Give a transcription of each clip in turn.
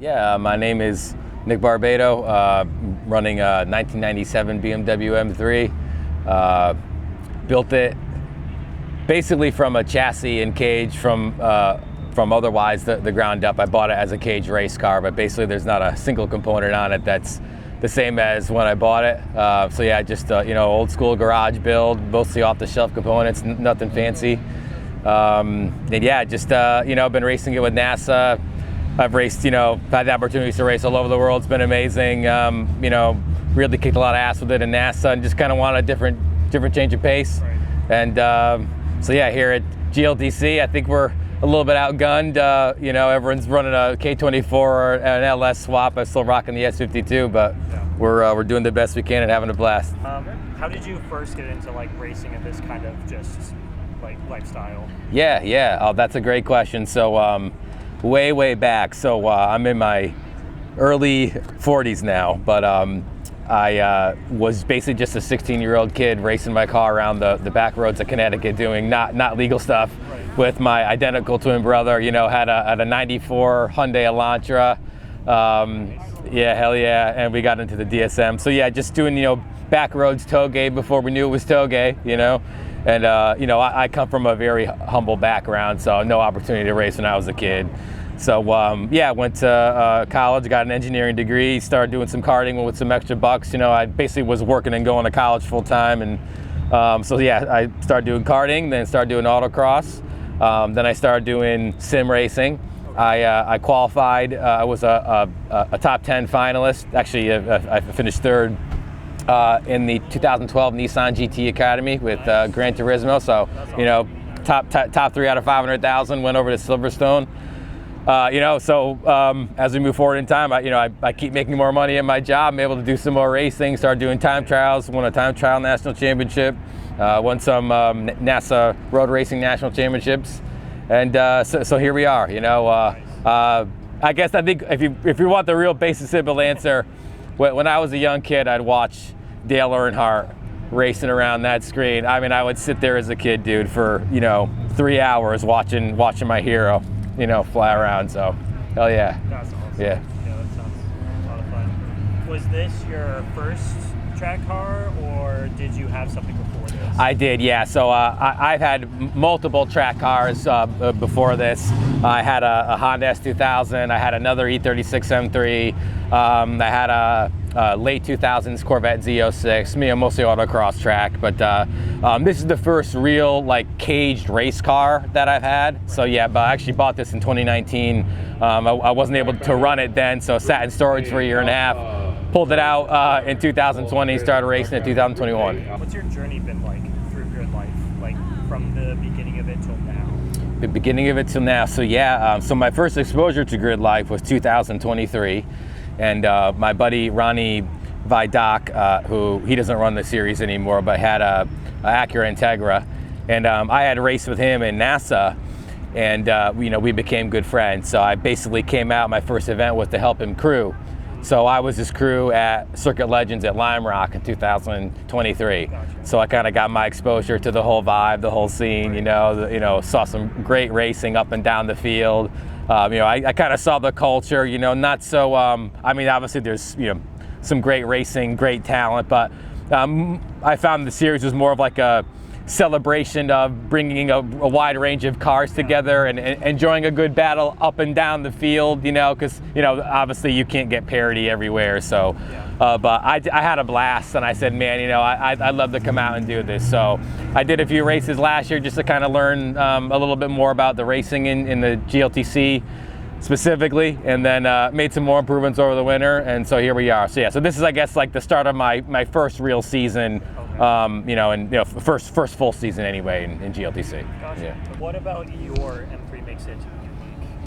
Yeah, my name is Nick Barbato, running a 1997 BMW M3. Built it basically from a chassis and cage from otherwise the ground up. I bought it as a cage race car, but basically there's not a single component on it that's the same as when I bought it. So yeah, just old school garage build, mostly off the shelf components, nothing fancy. And yeah, just been racing it with NASA. I've raced, had the opportunities to race all over the world. It's been amazing. Really kicked a lot of ass with it in NASA, and just kind of wanted a different change of pace. Right. And so yeah, here at GLTC, I think we're a little bit outgunned. Everyone's running a K24 or an LS swap. I'm still rocking the S52, but Yeah. we're doing the best we can and having a blast. How did you first get into racing and this kind of just lifestyle? Yeah. Oh, that's a great question. So way back. So I'm in my early 40s now, but I was basically just a 16-year-old kid racing my car around the back roads of Connecticut, doing not legal stuff. Right. With my identical twin brother. Had a 94 Hyundai Elantra. Yeah, hell yeah. And we got into the DSM. So yeah, just doing, back roads toge before we knew it was toge, And, I come from a very humble background, so no opportunity to race when I was a kid. So, went to college, got an engineering degree, started doing some karting with some extra bucks. I basically was working and going to college full time. And I started doing karting, then started doing autocross. Then I started doing sim racing. I qualified. I was a top 10 finalist. Actually, I finished third in the 2012 Nissan GT Academy with Gran Turismo. So, top 3 out of 500,000. Went over to Silverstone. As we move forward in time, I keep making more money in my job. I'm able to do some more racing. Started doing time trials. Won a time trial national championship. Won some NASA road racing national championships. And so here we are. I think if you want the real basic simple answer, when I was a young kid, I'd watch Dale Earnhardt racing around that screen. I mean, I would sit there as a kid, dude, for 3 hours watching my hero, fly around. So, hell yeah. That's awesome. Yeah. Yeah, that sounds a lot of fun. Was this your first track car, or did you have something before this? I did, yeah. So I've had multiple track cars before this. I had a Honda S2000. I had another E36 M3. I had a late 2000s Corvette Z06. Mostly autocross track, but this is the first real caged race car that I've had. So yeah, but I actually bought this in 2019. I wasn't able to run it then, so sat in storage for a year and a half. Pulled it out in 2020, started racing in 2021. What's your journey been like through Gridlife, from the beginning of it till now? The beginning of it till now. So yeah, so my first exposure to Gridlife was 2023, and my buddy Ronnie Vidoc, who he doesn't run the series anymore, but had a Acura Integra, and I had raced with him in NASA, and we became good friends. So I basically came out. My first event was to help him crew. So I was his crew at Circuit Legends at Lime Rock in 2023. Gotcha. So I kind of got my exposure to the whole vibe, the whole scene. Saw some great racing up and down the field. I kind of saw the culture. Not so. Obviously there's some great racing, great talent, but I found the series was more of a celebration of bringing a wide range of cars together and enjoying a good battle up and down the field, because obviously you can't get parity everywhere. So but I had a blast, and I said, man, I'd love to come out and do this. So I did a few races last year just to kind of learn a little bit more about the racing in the GLTC specifically, and then made some more improvements over the winter, and so here we are. So yeah, so this is, I guess, the start of my first real season. First full season anyway in GLTC. Gotcha. Yeah. What about your M3 makes it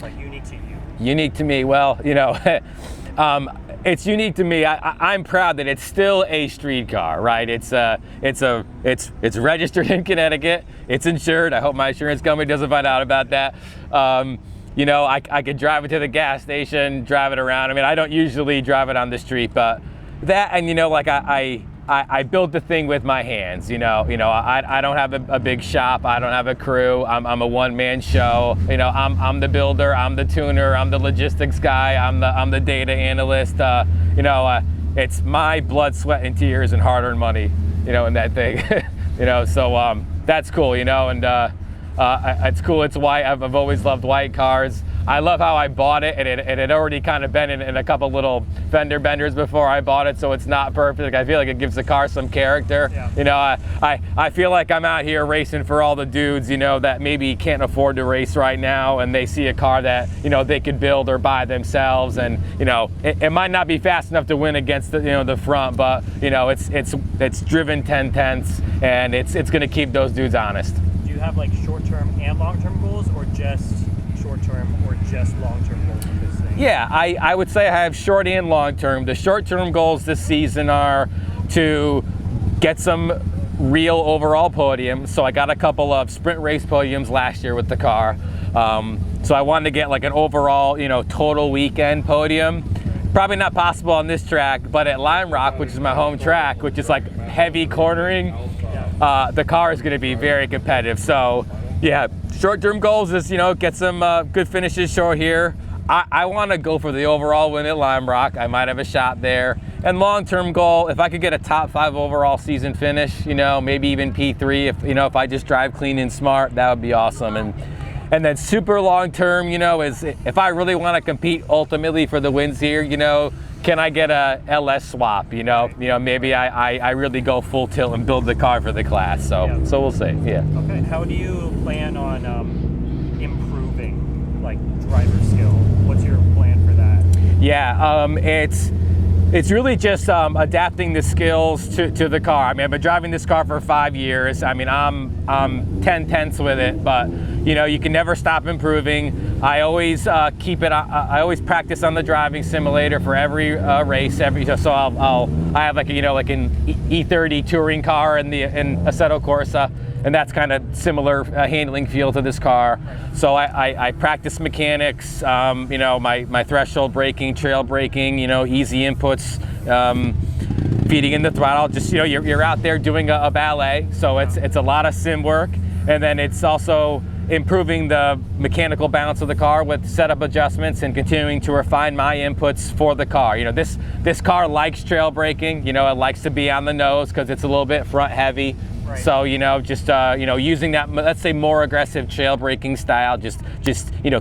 unique? Unique to you? Unique to me, well, it's unique to me. I'm proud that it's still a street car, right? It's registered in Connecticut. It's insured. I hope my insurance company doesn't find out about that. I could drive it to the gas station, drive it around. I mean, I don't usually drive it on the street, but that, and I build the thing with my hands. I don't have a big shop. I don't have a crew. I'm a one-man show. I'm the builder. I'm the tuner. I'm the logistics guy. I'm the data analyst. It's my blood, sweat, and tears and hard-earned money. In that thing. So that's cool. And it's cool. It's white. I've always loved white cars. I love how I bought it, and it had already kind of been in a couple little fender benders before I bought it, so it's not perfect. I feel like it gives the car some character. Yeah. I feel like I'm out here racing for all the dudes, that maybe can't afford to race right now, and they see a car that, they could build or buy themselves, and, it might not be fast enough to win against the front, but, it's driven 10/10ths, and it's going to keep those dudes honest. Do you have like short-term and long-term goals, or just short-term or just long-term goals with this thing? Yeah, I would say I have short and long-term. The short-term goals this season are to get some real overall podiums. So I got a couple of sprint race podiums last year with the car. So I wanted to get like an overall, total weekend podium. Probably not possible on this track, but at Lime Rock, which is my home track, which is like heavy cornering, the car is going to be very competitive. So yeah, short-term goals is, get some good finishes short here. I want to go for the overall win at Lime Rock. I might have a shot there. And long-term goal, if I could get a top 5 overall season finish, maybe even P3, if I just drive clean and smart, that would be awesome. And then super long-term, is if I really want to compete ultimately for the wins here, can I get a LS swap? Maybe I really go full tilt and build the car for the class. So so we'll see. Yeah. Okay. How do you plan on improving like driver skill? What's your plan for that? Yeah. It's really just adapting the skills to the car. I mean, I've been driving this car for 5 years. I mean, I'm 10/10ths with it, but you can never stop improving. I always keep it. I always practice on the driving simulator for every race. So I have like an E30 touring car in Assetto Corsa, and that's kind of similar handling feel to this car. So I practice mechanics. My threshold braking, trail braking. Easy inputs. Feeding in the throttle. Just you're out there doing a ballet. So it's a lot of sim work, and then it's also improving the mechanical balance of the car with setup adjustments and continuing to refine my inputs for the car. This car likes trail braking. It likes to be on the nose because it's a little bit front heavy. Right. So just using that, let's say, more aggressive trail braking style, just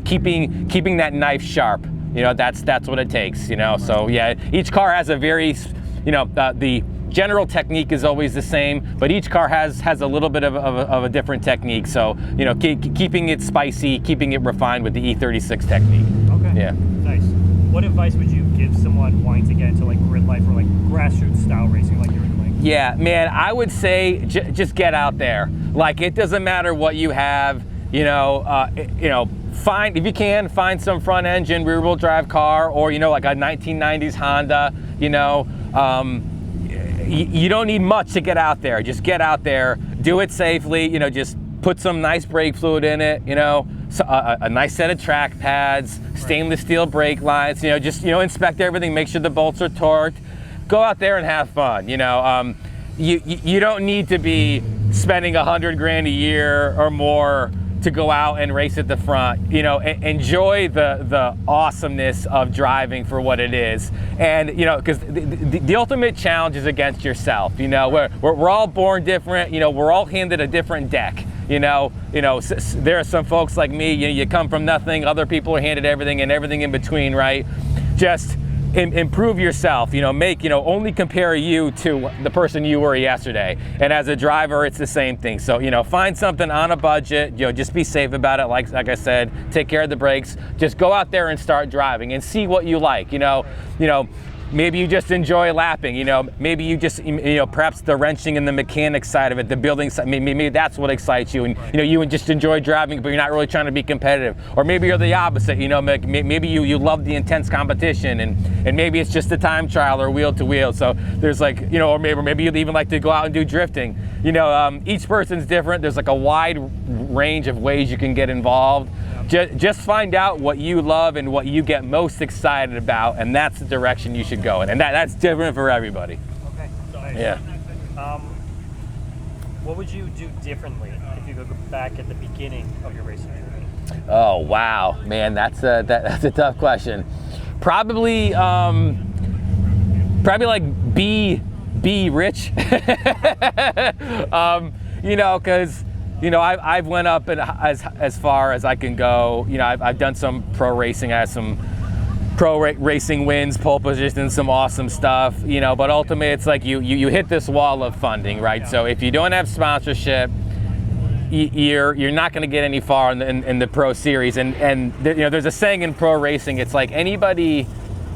keeping that knife sharp. That's what it takes. So yeah, each car has a very the general technique is always the same, but each car has a little bit of a different technique. So keeping it spicy, keeping it refined with the E36 technique. Okay. Yeah. Nice. What advice would you give someone wanting to get into like grid life or like grassroots style racing like you're doing? Yeah, man, I would say just get out there. Like, it doesn't matter what you have. Find, if you can, find some front engine rear wheel drive car, or like a 1990s Honda. You don't need much to get out there. Just get out there, do it safely. Just put some nice brake fluid in it. So a nice set of track pads, stainless steel brake lines. Just inspect everything, make sure the bolts are torqued. Go out there and have fun. You don't need to be spending $100 grand a year or more to go out and race at the front. Enjoy the awesomeness of driving for what it is. And because the ultimate challenge is against yourself. We're all born different. We're all handed a different deck. There are some folks like me, you come from nothing, other people are handed everything and everything in between, right? Just improve yourself, only compare you to the person you were yesterday. And as a driver, it's the same thing. So, find something on a budget, just be safe about it. Like I said, take care of the brakes, just go out there and start driving and see what you like. Maybe you just enjoy lapping, maybe you just, perhaps the wrenching and the mechanics side of it, the building side, maybe that's what excites you. And, you just enjoy driving, but you're not really trying to be competitive. Or maybe you're the opposite, maybe you love the intense competition, and maybe it's just a time trial or wheel to wheel. So there's like, or maybe you'd even like to go out and do drifting. Each person's different. There's like a wide range of ways you can get involved. Just find out what you love and what you get most excited about, and that's the direction you should go in. And that's different for everybody. Okay. Nice. Yeah. What would you do differently if you go back at the beginning of your racing journey? Oh wow, man, that's a tough question. Probably like be rich. You know, because you know I've went up and as far as I can go. You know, I've done some pro racing. I had some racing wins, pole positions, some awesome stuff, you know, but ultimately it's like you hit this wall of funding, right? So if you don't have sponsorship, you're not going to get any far in the pro series. And you know, there's a saying in pro racing, it's like anybody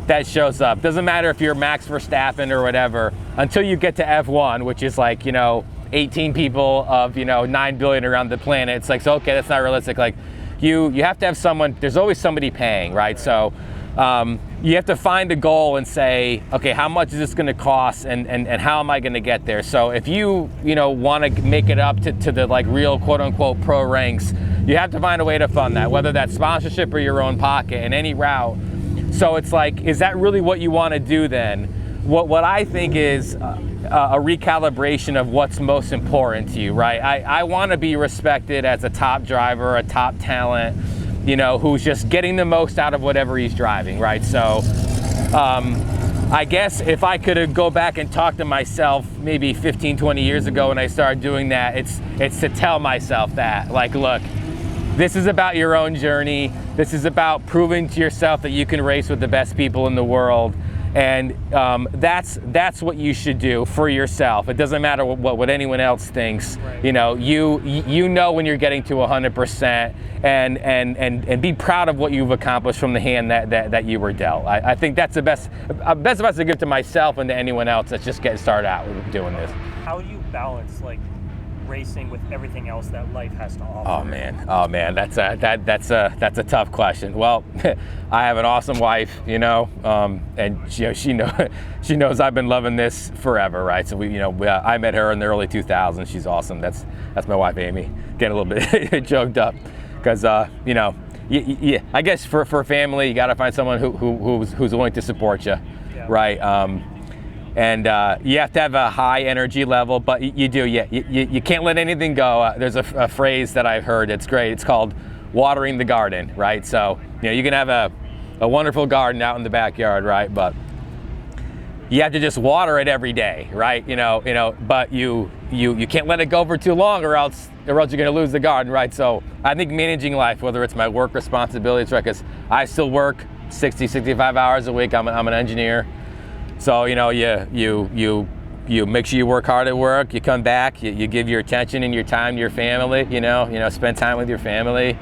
that shows up, doesn't matter if you're Max Verstappen or whatever, until you get to F1, which is like, you know, 18 people of, you know, 9 billion around the planet. It's like, so, okay, that's not realistic. Like you have to have someone, there's always somebody paying, right? So you have to find a goal and say, okay, how much is this going to cost, and how am I going to get there? So if you know, want to make it up to the like real quote unquote pro ranks, you have to find a way to fund that, whether that's sponsorship or your own pocket in any route. So it's like, is that really what you want to do then? What I think is a recalibration of what's most important to you, right? I want to be respected as a top driver, a top talent, you know, who's just getting the most out of whatever he's driving, right? So I guess if I could go back and talk to myself maybe 15, 20 years ago when I started doing that, it's to tell myself that, like, look, this is about your own journey. This is about proving to yourself that you can race with the best people in the world. And that's what you should do for yourself. It doesn't matter what anyone else thinks. Right. You know, you know when you're getting to 100%, and be proud of what you've accomplished from the hand that you were dealt. I think that's the best advice to give to myself and to anyone else that's just getting started out with doing this. How do you balance like racing with everything else that life has to offer? Oh man, that's a tough question. Well, I have an awesome wife, you know, and she knows I've been loving this forever, right? So I met her in the early 2000s. She's awesome. That's my wife, Amy. Getting a little bit choked up because you know, I guess for family, you got to find someone who's willing to support you, yeah. Right? And you have to have a high energy level, but you can't let anything go. There's a phrase that I've heard, it's great, it's called watering the garden, right? So, you know, you can have a wonderful garden out in the backyard, right? But you have to just water it every day, right? You know, but you can't let it go for too long or else you're gonna lose the garden, right? So I think managing life, whether it's my work responsibilities, right? Because I still work 60, 65 hours a week, I'm an engineer. So, you know, you make sure you work hard at work, you come back, you give your attention and your time to your family, you know, spend time with your family.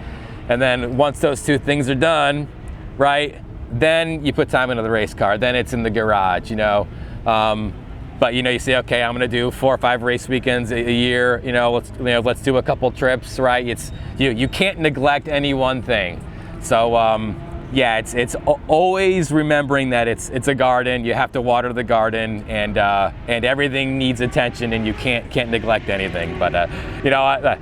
And then once those two things are done, right, then you put time into the race car, then it's in the garage, you know. But, you know, you say, okay, I'm going to do 4 or 5 race weekends a year, you know, let's do a couple trips, right? You can't neglect any one thing. So, yeah, it's always remembering that it's a garden. You have to water the garden, and everything needs attention, and you can't neglect anything. But you know,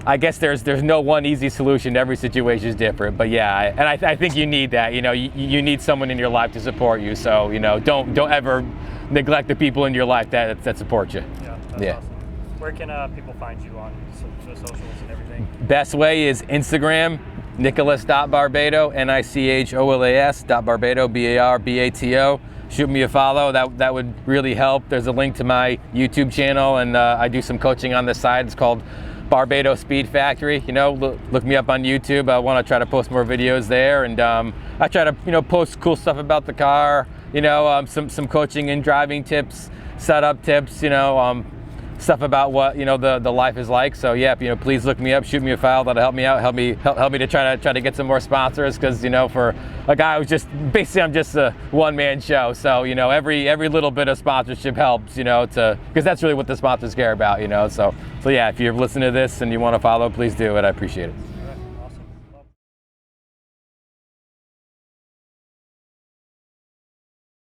I guess there's no one easy solution. Every situation is different. But yeah, I think you need that. You know, you need someone in your life to support you. So, you know, don't ever neglect the people in your life that support you. Yeah, that's awesome. Where can people find you on the socials and everything? Best way is Instagram. Nicholas.Barbato, Nicholas.Barbato, Barbato. Shoot me a follow, that would really help. There's a link to my YouTube channel, and I do some coaching on the side. It's called Barbato Speed Factory. You know, look me up on YouTube. I want to try to post more videos there, and I try to, you know, post cool stuff about the car, you know, some coaching and driving tips, setup tips, you know, stuff about what, you know, the life is like. So yeah, you know, please look me up, shoot me a file. That'll help me out, help me to try to get some more sponsors, because, you know, for a guy who's just basically, I'm just a one-man show. So, you know, every little bit of sponsorship helps, you know, because that's really what the sponsors care about, you know. So yeah, if you're listening to this and you want to follow, please do it. I appreciate it.